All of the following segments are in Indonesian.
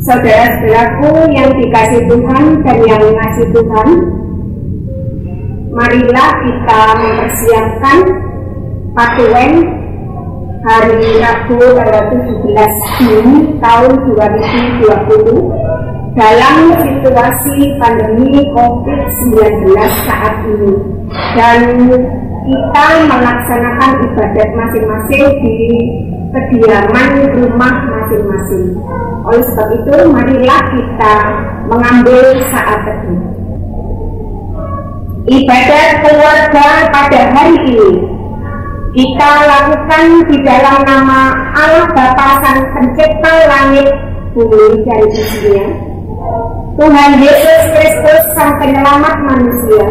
Saudara-saudaraku yang dikasihi Tuhan dan yang mengasihi Tuhan, marilah kita mempersiapkan Paduan hari Rabu tanggal 17 Juni tahun 2020 dalam situasi pandemi COVID-19 saat ini, dan kita melaksanakan ibadat masing-masing di kediaman rumah masing-masing. Oleh sebab itu, marilah kita mengambil saat teduh. Ibadat keluarga pada hari ini kita lakukan di dalam nama Allah Bapa Sang Pencipta langit, bumi, dan dunia, Tuhan Yesus Kristus Sang Penyelamat manusia,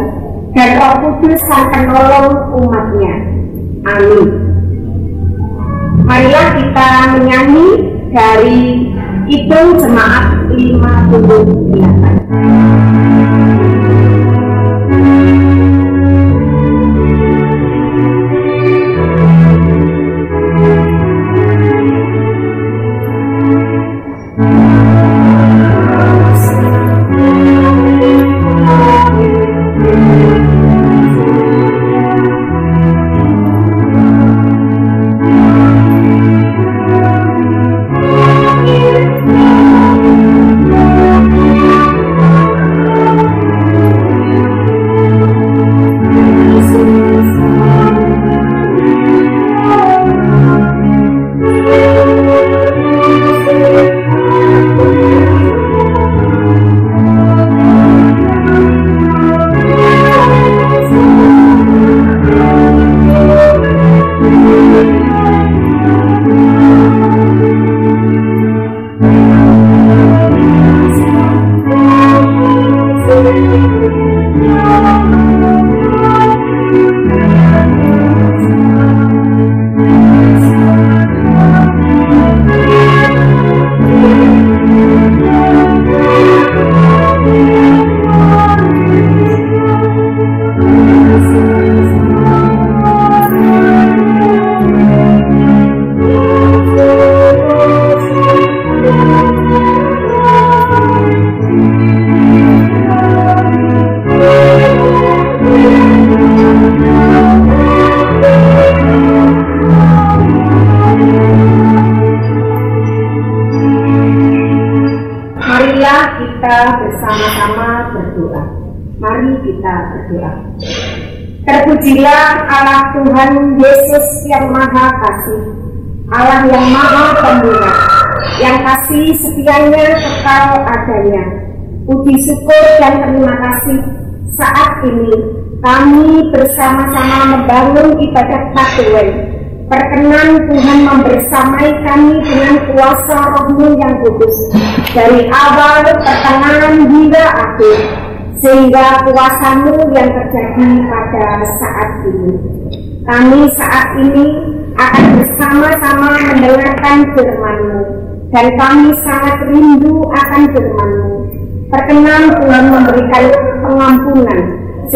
dan Roh Kudus Sang Penolong umatnya. Amin. Marilah kita menyanyi dari Kidung Jemaat 58. Bersama-sama berdoa. Mari kita berdoa. Terpujilah Allah Tuhan Yesus yang Maha Kasih, Allah yang Maha Pemurah, yang kasih setianya kekal adanya. Puji syukur dan terima kasih saat ini kami bersama-sama membangun ibadat Paduan. Perkenan Tuhan membersamai kami dengan kuasa Roh-Mu yang kudus dari awal, pertengahan hingga akhir, sehingga kuasa-Mu yang terjadi pada saat ini. Kami saat ini akan bersama-sama mendengarkan firman-Mu, dan kami sangat rindu akan firman-Mu. Perkenan Tuhan memberikan pengampunan,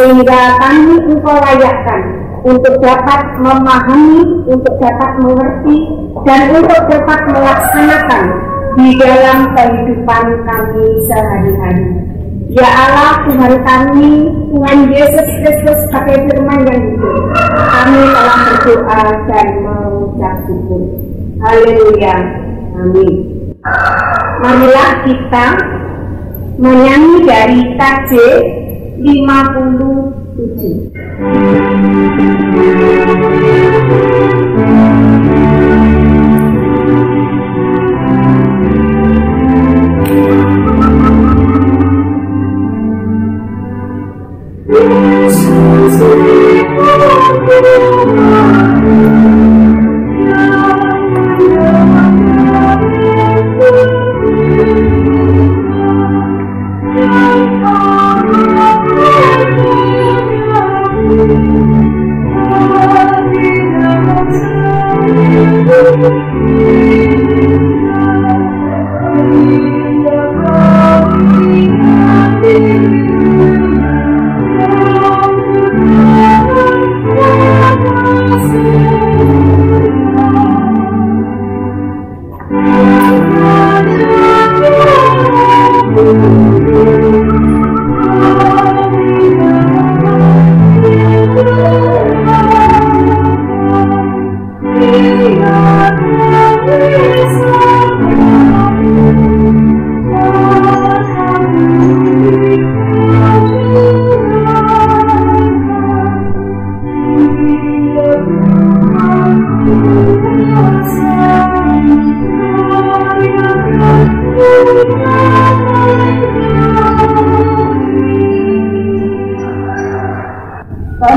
sehingga kami Engkau layakkan untuk dapat memahami, untuk dapat mengerti, dan untuk dapat melaksanakan di dalam kehidupan kami sehari-hari. Ya Allah Tuhan kami, Tuhan Yesus Kristus pakai firman yang hidup, kami telah berdoa dan mengucap syukur. Haleluya. Amin. Marilah kita menyanyi dari KJ 57.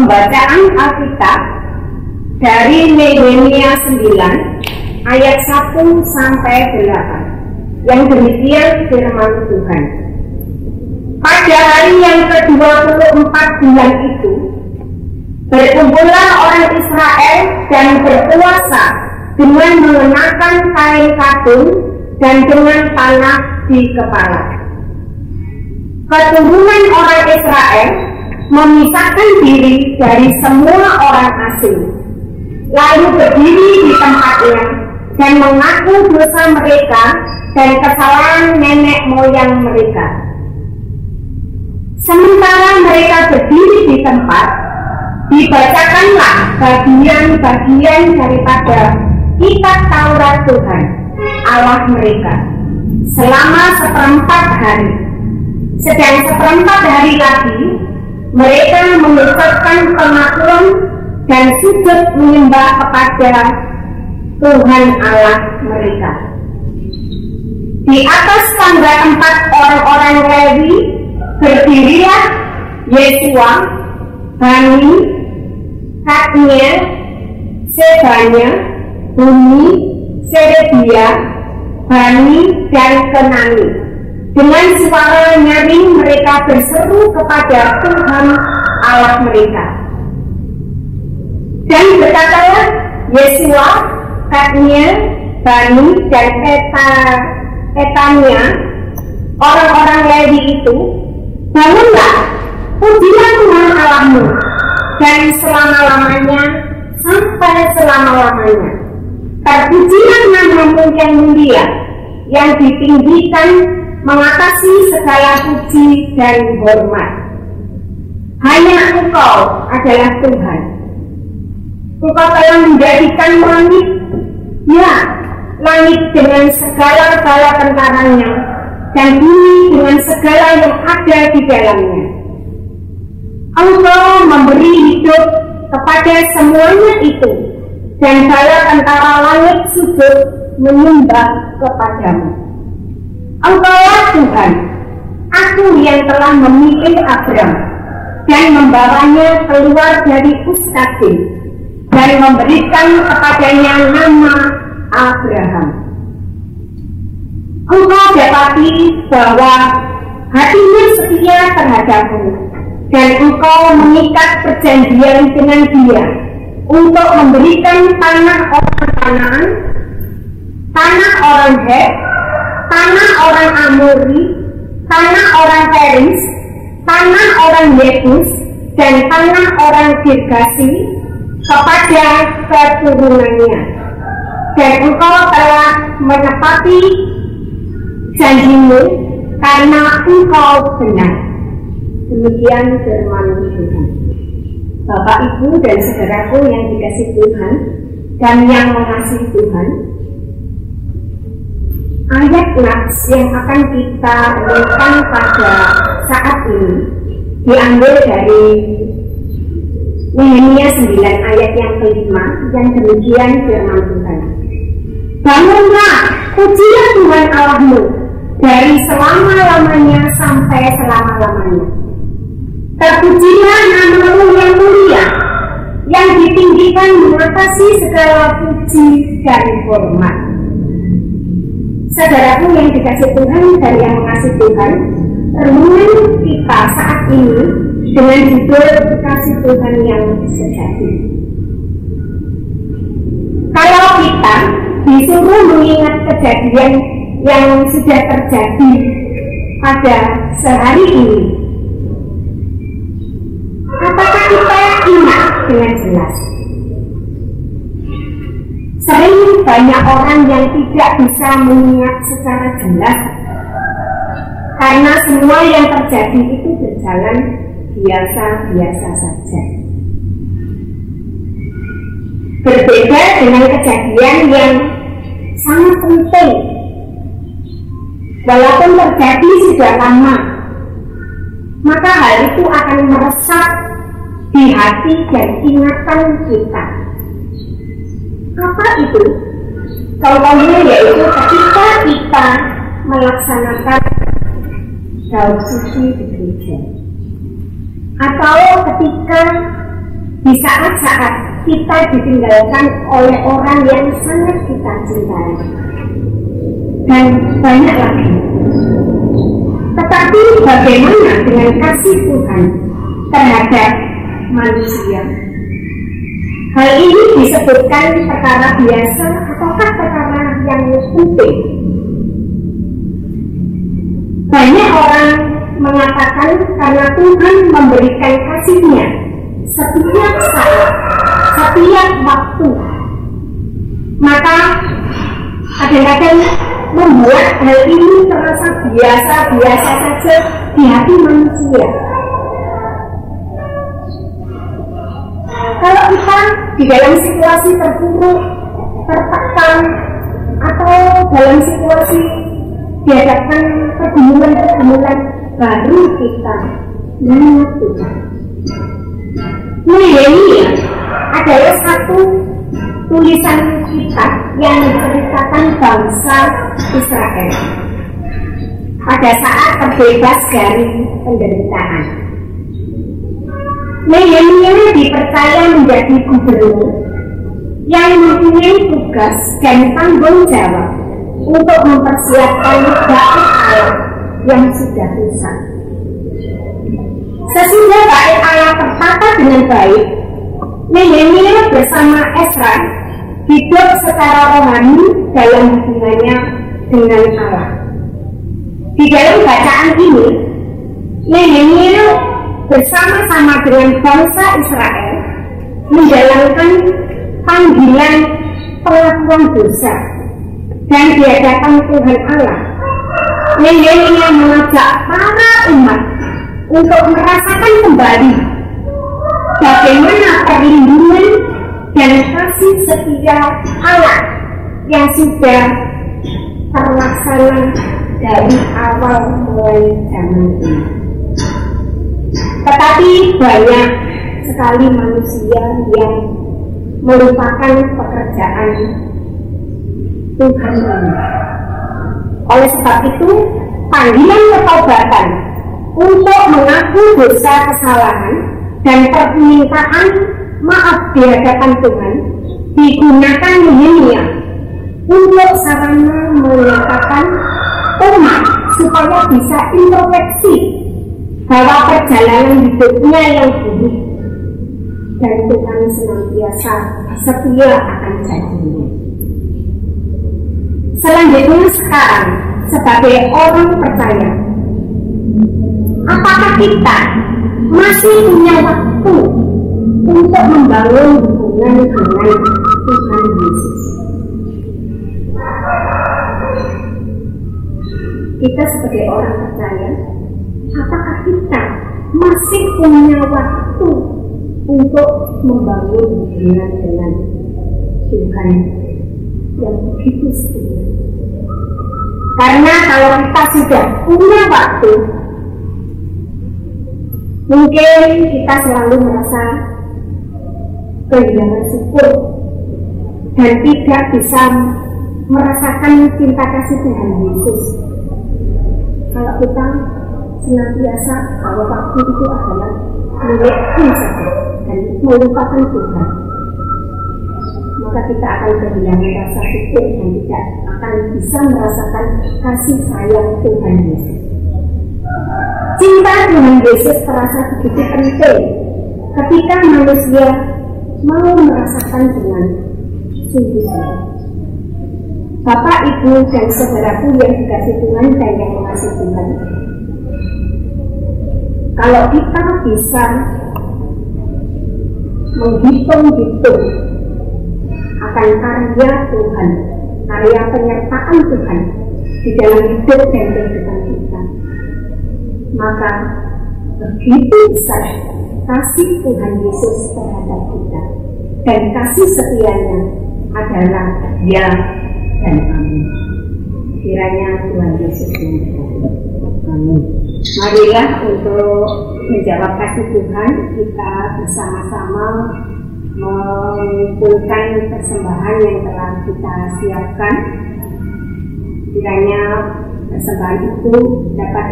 Pembacaan Alkitab dari Nehemia 9 ayat 1 sampai 8 yang demikian firman Tuhan. Pada hari yang ke-24 bulan itu, berkumpullah orang Israel dan berpuasa dengan mengenakan kain katun dan dengan panah di kepala. Keturunan orang Israel memisahkan diri dari semua orang asing, lalu berdiri di tempatnya dan mengaku dosa mereka dan kesalahan nenek moyang mereka. Sementara mereka berdiri di tempat, dibacakanlah bagian-bagian daripada kitab Taurat Tuhan Allah mereka selama 1/4 hari. Sedang 1/4 hari lagi mereka mengucapkan pengakuan dan sujud menyembah kepada Tuhan Allah mereka. Di atas tangga tempat orang-orang Lewi berdirilah Yesua, Bani, Kadmiel, Sebanya, Buni, Serebia, Bani, dan Kenani. Dengan suara nyaring mereka berseru kepada Tuhan Allah mereka. Dan berkatalah Yesua, Kadmiel, Bani, dan Etania, orang-orang Lewi itu, bangunlah, pujilah Tuhan Allahmu, dan selama-lamanya sampai selama-lamanya. Terpujilah namamu yang mulia, yang ditinggikan mengatasi segala puji dan hormat. Hanya Engkau adalah Tuhan. Engkau telah menjadikan langit, ya, langit dengan segala bala tentaranya, dan bumi dengan segala yang ada di dalamnya. Engkau memberi hidup kepada semuanya itu, dan bala tentara langit sujud menyembah kepadamu. Engkaulah Tuhan, Aku yang telah memilih Abram dan membawanya keluar dari Urs-Kasdim dan memberikan kepadanya nama Abraham. Engkau dapati bahwa hatinya setia terhadapmu, dan engkau mengikat perjanjian dengan dia untuk memberikan tanah orang Kanaan, tanah orang Het, tanah orang Amori, tanah orang Peris, tanah orang Yebus, dan tanah orang Girgasi kepada keturunannya. Dan engkau telah menepati janjimu karena engkau benar. Demikian firman Tuhan. Bapak, Ibu, dan saudaraku yang dikasihi Tuhan dan yang mengasihi Tuhan, ayat nats yang akan kita renungkan pada saat ini diambil dari Nehemia 9 ayat yang kelima, yang demikian firman Tuhan. Bangunlah, pujilah Tuhan Allahmu dari selama-lamanya sampai selama-lamanya. Terpujilah namamu yang mulia, yang ditinggikan mengatasi segala puji dan hormat. Saudaraku yang dikasihi Tuhan dan yang mengasihi Tuhan, renungan kita saat ini dengan judul kasih Tuhan yang sejati. Kalau kita disuruh mengingat kejadian yang sudah terjadi pada sehari ini, apakah kita ingat dengan jelas? Sering banyak orang yang tidak bisa mengingat secara jelas karena semua yang terjadi itu berjalan biasa-biasa saja. Berbeda dengan kejadian yang sangat penting, walaupun terjadi sudah lama, maka hal itu akan meresap di hati dan ingatan kita. Apa itu? Contohnya yaitu ketika kita melaksanakan daun suci di gereja, atau ketika di saat-saat kita ditinggalkan oleh orang yang sangat kita cintai. Dan banyak lagi. Tetapi bagaimana dengan kasih Tuhan terhadap manusia? Hal ini disebutkan perkara biasa ataukah perkara yang penting? Banyak orang mengatakan karena Tuhan memberikan kasih-Nya setiap saat, setiap waktu, maka kadang-kadang membuat hal ini terasa biasa-biasa saja di hati manusia. Kalau kita di dalam situasi terpuruk, tertekan, atau dalam situasi dihadapkan pergumulan-pergumulan, baru kita mengingat Tuhan. Nehemia adalah satu tulisan kitab yang menceritakan bangsa Israel pada saat terbebas dari penderitaan. Nehemia dipercaya menjadi gubernur yang mempunyai tugas dan tanggung jawab untuk mempersiapkan bait Allah yang sudah rusak. Sesudah bait Allah tertata dengan baik, Nehemia bersama Ezra hidup secara rohani dalam hubungannya dengan Allah. Di dalam bacaan ini, Nehemia bersama-sama dengan bangsa Israel menjalankan panggilan pengakuan dosa dan di hadapan Tuhan Allah. Nehemia mengajak para umat untuk merasakan kembali bagaimana perlindungan dan kasih setia Allah yang sudah terlaksana dari awal mulai zaman ini. Tetapi banyak sekali manusia yang melupakan pekerjaan Tuhan ini. Oleh sebab itu, panggilan pertobatan untuk mengaku dosa kesalahan dan permintaan maaf di hadapan Tuhan digunakan Nehemia untuk sarana menyatakan umat supaya bisa introspeksi bahwa perjalanan hidupnya yang buruk dan Tuhan senantiasa setia akan janjinya. Selanjutnya sekarang sebagai orang percaya, apakah kita masih punya waktu untuk membangun hubungan dengan Tuhan Yesus? Kita sebagai orang percaya, apakah kita masih punya waktu untuk membangun hubungan dengan Tuhan yang begitu setia? Karena kalau kita sudah punya waktu, mungkin kita selalu merasa kehilangan syukur dan tidak bisa merasakan cinta kasih Tuhan Yesus. Kalau kita senantiasa bahwa waktu itu adalah milikku saja dan melupakan Tuhan, maka kita akan kehilangan rasa syukur dan tidak akan bisa merasakan kasih sayang Tuhan Yesus. Cinta Tuhan Yesus terasa begitu penting ketika manusia mau merasakan dengan sungguh-sungguh. Bapak, Ibu, dan saudaraku yang dikasihi Tuhan dan yang mengasihi Tuhan, kalau kita bisa menghitung-hitung akan karya Tuhan, karya penyertaan Tuhan di dalam hidup dan kehidupan kita, maka begitu besar kasih Tuhan Yesus terhadap kita, dan kasih setianya adalah ya dan amin. Kiranya Tuhan Yesus memberkati. Amin. Marilah untuk menjawab kasih Tuhan, kita bersama-sama mengumpulkan persembahan yang telah kita siapkan. Kiranya persembahan itu dapat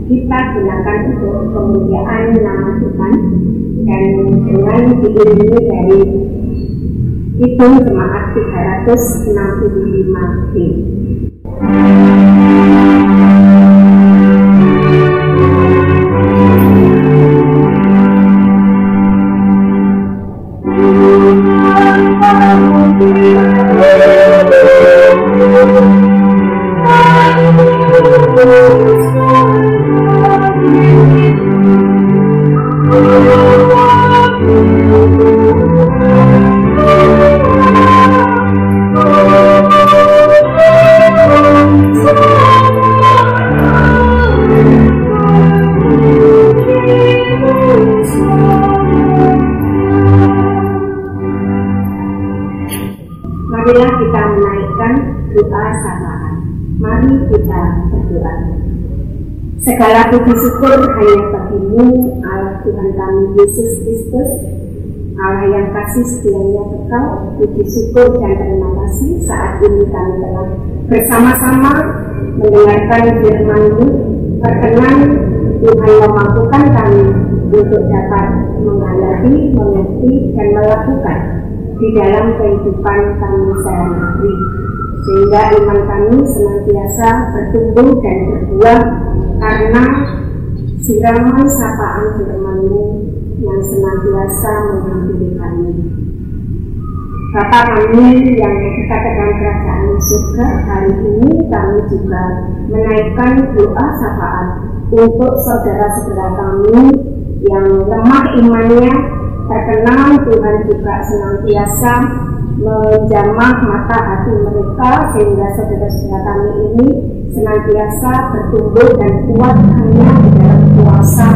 kita gunakan untuk kemuliaan nama Tuhan dan dengan diiringi dari Kidung Jemaat 365D. Marilah kita menaikkan doa sapaan. Mari kita berdoa. Segala puji syukur hanya bagimu, Allah Tuhan kami Yesus Kristus, Allah yang kasih setianya kekal. Puji syukur dan terima kasih saat ini kami telah bersama-sama mendengarkan firman-Mu. Perkenan Tuhan memampukan kami untuk dapat menghadapi, mengerti, dan melakukan di dalam kehidupan kami sehari-hari, sehingga iman kami senantiasa bertumbuh dan berbuah karena siraman sapaan firman-Mu yang senantiasa menghampiri kami. Bapa kami yang dekat dengan kerajaan surga, hari ini kami juga menaikkan doa sapaan untuk saudara-saudara kami yang lemah imannya. Terkenal Tuhan juga senantiasa menjamah mata hati mereka sehingga saudara-saudara kami ini senantiasa bertumbuh dan kuat hanya di dalam kuasa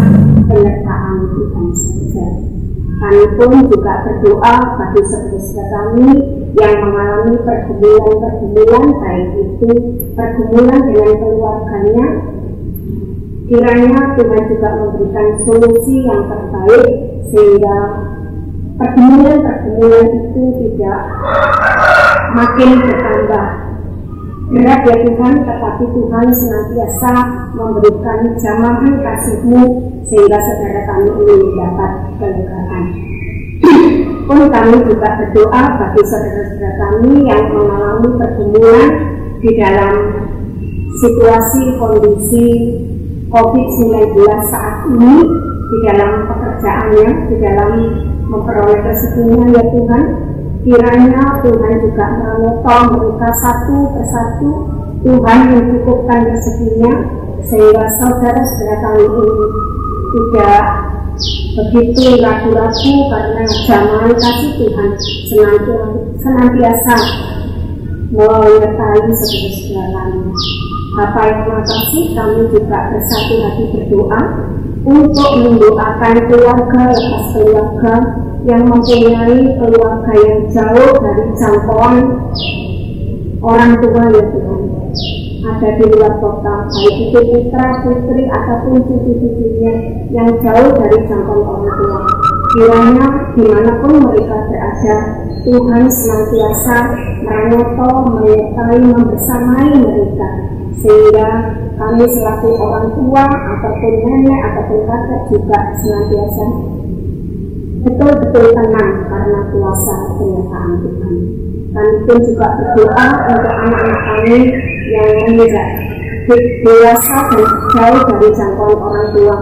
penyertaan Tuhan saja. Kami pun juga berdoa bagi saudara-saudara kami yang mengalami pergumulan-pergumulan, baik itu pergumulan dengan keluarganya. Kiranya Tuhan juga memberikan solusi yang terbaik sehingga pergumulan-pergumulan itu tidak makin bertambah berat ya Tuhan, tetapi Tuhan senantiasa memberikan jamahan kasih-Mu sehingga saudara kami ini mendapat kelegaan. Pun kami juga berdoa bagi saudara-saudara kami yang mengalami pergumulan di dalam situasi kondisi COVID-19 saat ini, di dalam pekerjaannya, di dalam memperoleh rezekinya ya Tuhan. Kiranya Tuhan juga memotong mereka satu persatu, Tuhan mencukupkan rezekinya sehingga saudara-saudara kami ini tidak begitu ragu-ragu karena jamahan kasih Tuhan senantiasa menyertai saudara-saudara kami. Bapa yang Maha Kasih, kami juga bersatu hati berdoa untuk mendoakan keluarga lepas keluarga yang mempunyai keluarga yang jauh dari jangkauan orang tua ya Tuhan, ada di luar kota, baik itu putra, putri ataupun cucu-cucunya yang jauh dari jangkauan orang tua. Kiranya dimanapun mereka berada, Tuhan senantiasa menyertai, membersamai mereka, sehingga kami selaku orang tua ataupun nenek ataupun kakek juga senantiasa betul-betul tenang karena kuasa penyertaan Tuhan. Kami pun juga berdoa untuk anak-anak kami yang menginjak dewasa dan jauh dari jangkauan orang tua.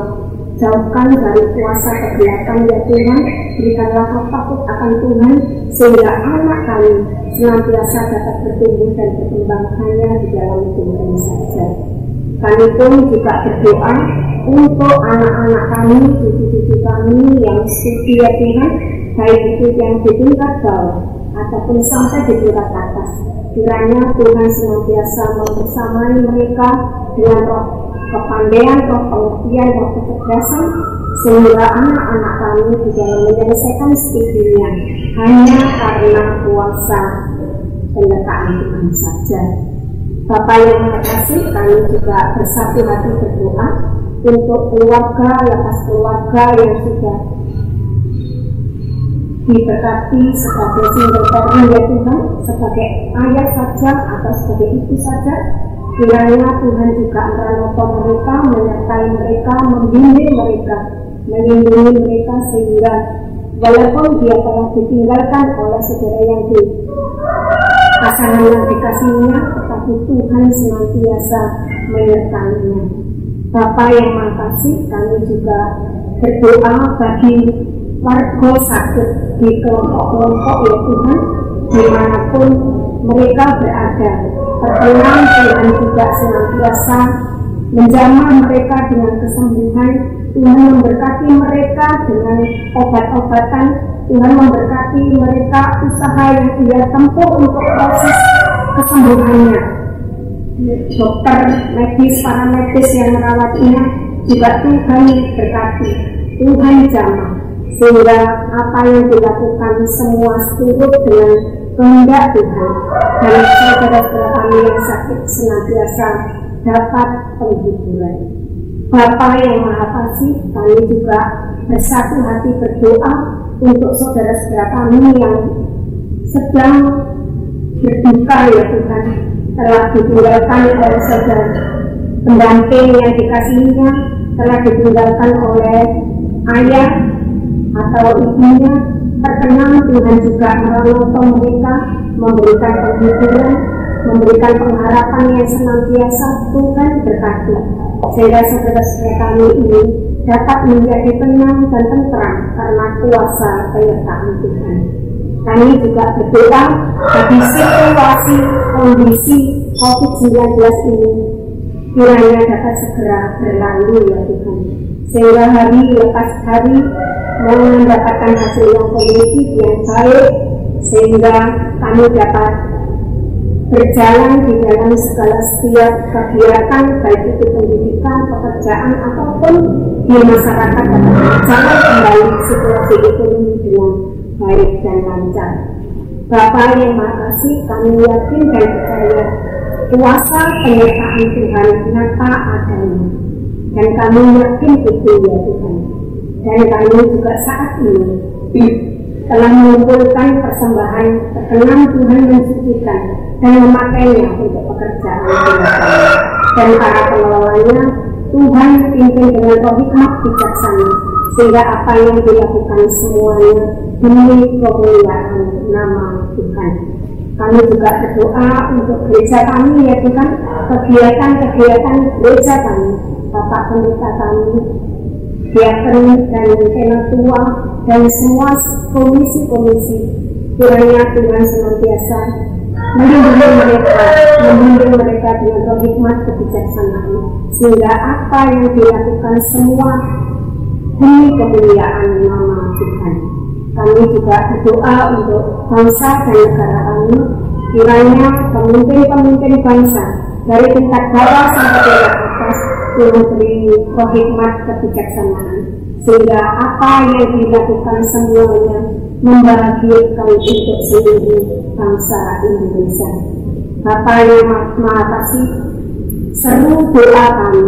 Jauhkan dari kuasa kegelapan ya Tuhan, berikanlah takut akan Tuhan sehingga anak kami senantiasa dapat bertumbuh dan berkembang hanya di dalam Tuhan saja. Kami pun juga berdoa untuk anak-anak kami, cucu-cucu kami yang studi ya Tuhan, baik itu yang di tingkat bawah ataupun sampai di tingkat atas. Kiranya Tuhan senantiasa membersamai mereka dengan roh kepandaian, roh pengertian, roh kecerdasan, sehingga anak-anak kami di dalam menyelesaikan studinya hanya karena kuasa penyertaan Tuhan saja. Bapa yang Maha Kasih, kami juga bersatu hati berdoa untuk keluarga lepas keluarga yang sudah diberkati sebagai single parent ya Tuhan, sebagai ayah saja atau sebagai ibu saja. Kiranya Tuhan juga menolong mereka, menyertai mereka, membimbing mereka, melindungi mereka sehingga walaupun dia telah ditinggalkan oleh saudara yang di pasangan yang dikasihnya, tetapi Tuhan senantiasa menyertainya. Bapa yang Maha Kasih, kami juga berdoa bagi warga sakit di kelompok-kelompok ya Tuhan, dimanapun mereka berada. Pertolongan Tuhan juga senantiasa menjamah mereka dengan kesembuhan. Tuhan memberkati mereka dengan obat-obatan. Tuhan memberkati mereka usaha yang ia tempuh untuk proses kesembuhannya. Dokter, medis, para medis yang merawatnya juga Tuhan berkati, Tuhan jamah, sehingga apa yang dilakukan semua turut dengan kehendak Tuhan, dan saudara-saudara kami yang sakit senantiasa dapat penghiburan. Bapa yang Maha Kasih, kami juga bersatu hati berdoa untuk saudara-saudara kami yang sedang berduka ya Tuhan, telah ditinggalkan oleh saudara pendamping yang dikasihinya, telah ditinggalkan oleh ayah atau ibunya. Perkenan Tuhan juga menolong mereka, memberikan penghiburan, memberikan pengharapan yang senantiasa Tuhan berkati, sehingga saudara-saudara kami ini dapat menjadi tenang dan tentram karena kuasa penyertaan Tuhan. Kami juga berdoa bagi situasi kondisi COVID-19 ini kiranya dapat segera berlalu ya Tuhan, sehingga hari lepas hari mendapatkan hasil yang positif yang baik, sehingga kami dapat berjalan di dalam segala setiap kegiatan, baik itu pendidikan, pekerjaan, ataupun di masyarakat dapat berjalan kembali situasi ekonomi dengan baik dan lancar. Bapa yang Maha Kasih, kami yakin dan percaya kuasa penyertaan Tuhan nyata adanya, dan kami yakin itu ya Tuhan. Dan kami juga saat ini telah mengumpulkan persembahan perkenan Tuhan mensucikan dan memakainya untuk pekerjaan Tuhan. Dan para pengelolanya Tuhan pimpin dengan roh hikmat bijaksana, sehingga apa yang dilakukan semuanya demi kemuliaan nama Tuhan. Kami juga berdoa untuk gereja kami ya Tuhan, kegiatan-kegiatan gereja kami, Bapak Pendeta kami, diaken dan penatua dan semua komisi-komisi, kiranya Tuhan senantiasa membimbing mereka dengan roh hikmat kebijaksanaan, sehingga apa yang dilakukan semua demi kemuliaan nama Tuhan. Kami juga berdoa untuk bangsa dan negara kami, kiranya pemimpin-pemimpin bangsa dari tingkat bawah sampai tingkat atas memberi roh hikmat kebijaksanaan, sehingga apa yang dilakukan semuanya membahagiakan untuk seluruh bangsa Indonesia. Bapa yang Maha Kasih, seru doa kami,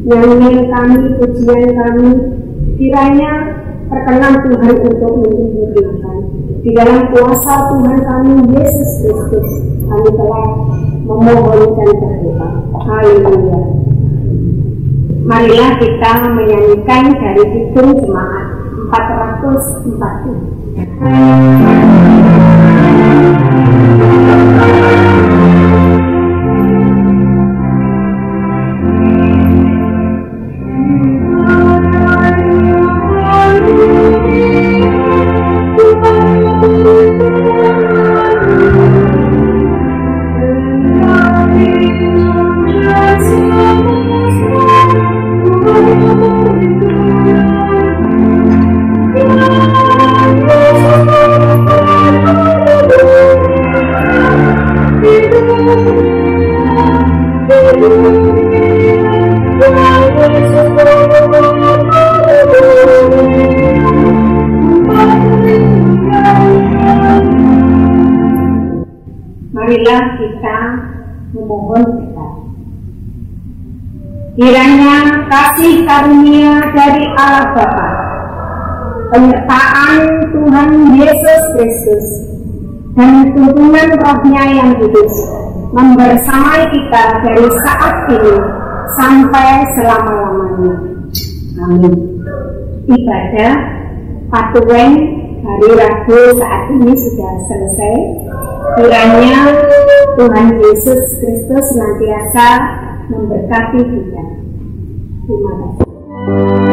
nyanyian kami, pujian kami, kiranya perkenan Tuhan untuk menyempurnakan. Di dalam kuasa Tuhan kami Yesus Kristus, kami telah memohon dan berdoa. Haleluya. Marilah kita menyanyikan dari Kidung Jemaat 440. Marilah kita memohon berkat. Kiranya kasih karunia dari Allah Bapa, penyertaan Tuhan Yesus Kristus, dan tuntunan Roh-Nya yang kudus membersamai kita dari saat ini sampai selama-lamanya. Amin. Ibadah Patuwen hari Rabu saat ini sudah selesai. Kiranya Tuhan Yesus Kristus senantiasa memberkati kita. Terima kasih.